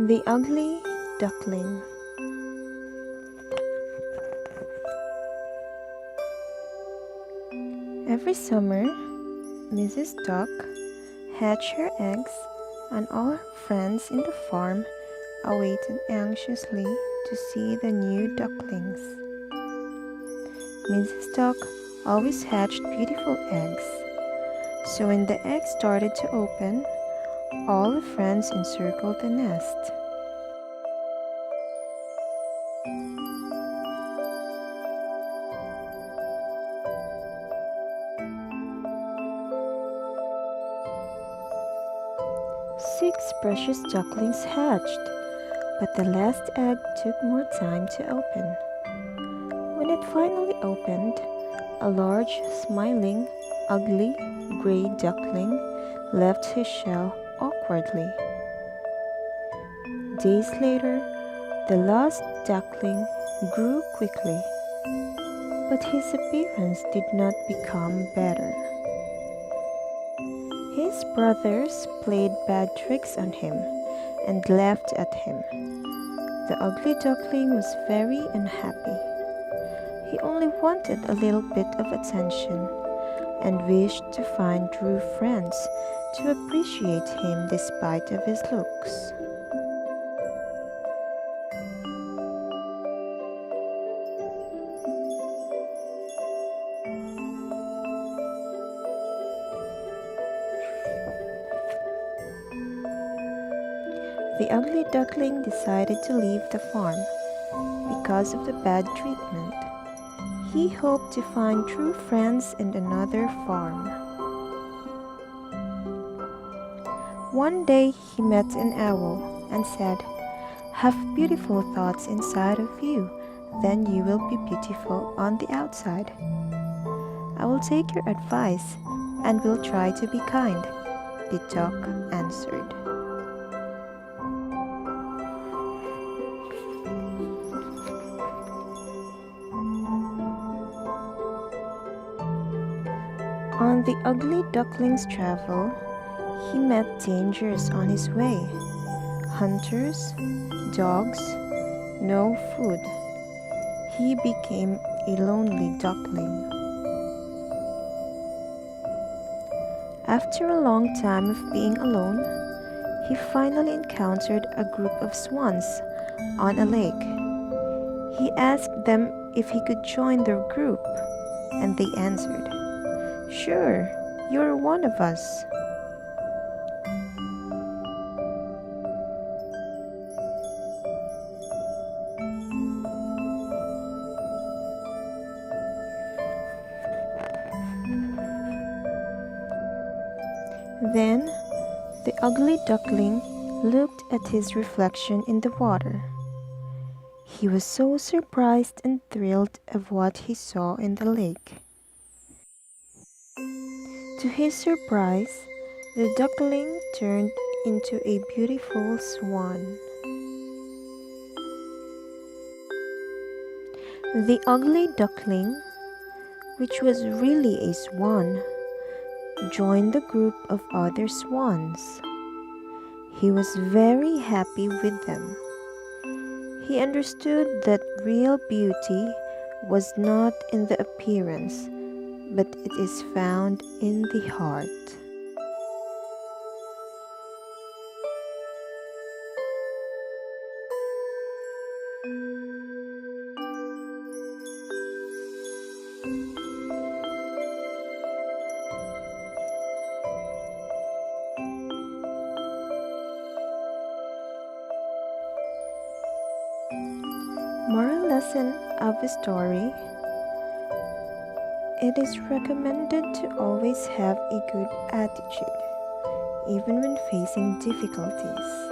The Ugly Duckling. Every summer, Mrs. Duck hatched her eggs, and all her friends in the farm awaited anxiously to see the new ducklings. Mrs. Duck always hatched beautiful eggs, so when the eggs started to open, all the friends encircled the nest. Six precious ducklings hatched, but the last egg took more time to open. When it finally opened, a large, smiling, ugly, gray duckling left his shell awkwardly. Days later, the last duckling grew quickly, but his appearance did not become better. His brothers played bad tricks on him and laughed at him. The ugly duckling was very unhappy. He only wanted a little bit of attention and wished to find true friends to appreciate him despite of his looks. The ugly duckling decided to leave the farm because of the bad treatment. He hoped to find true friends in another farm. One day he met an owl and said, "Have beautiful thoughts inside of you, then you will be beautiful on the outside." "I will take your advice and will try to be kind," the duck answered. On the ugly duckling's travel, he met dangers on his way. Hunters, dogs, no food. He became a lonely duckling. After a long time of being alone, he finally encountered a group of swans on a lake. He asked them if he could join their group, and they answered, "Sure, you're one of us." Then the ugly duckling looked at his reflection in the water. He was so surprised and thrilled of what he saw in the lake. To his surprise, the duckling turned into a beautiful swan. The ugly duckling, which was really a swan, joined the group of other swans. He was very happy with them. He understood that real beauty was not in the appearance, but it is found in the heart. Moral lesson of the story: it is recommended to always have a good attitude, even when facing difficulties.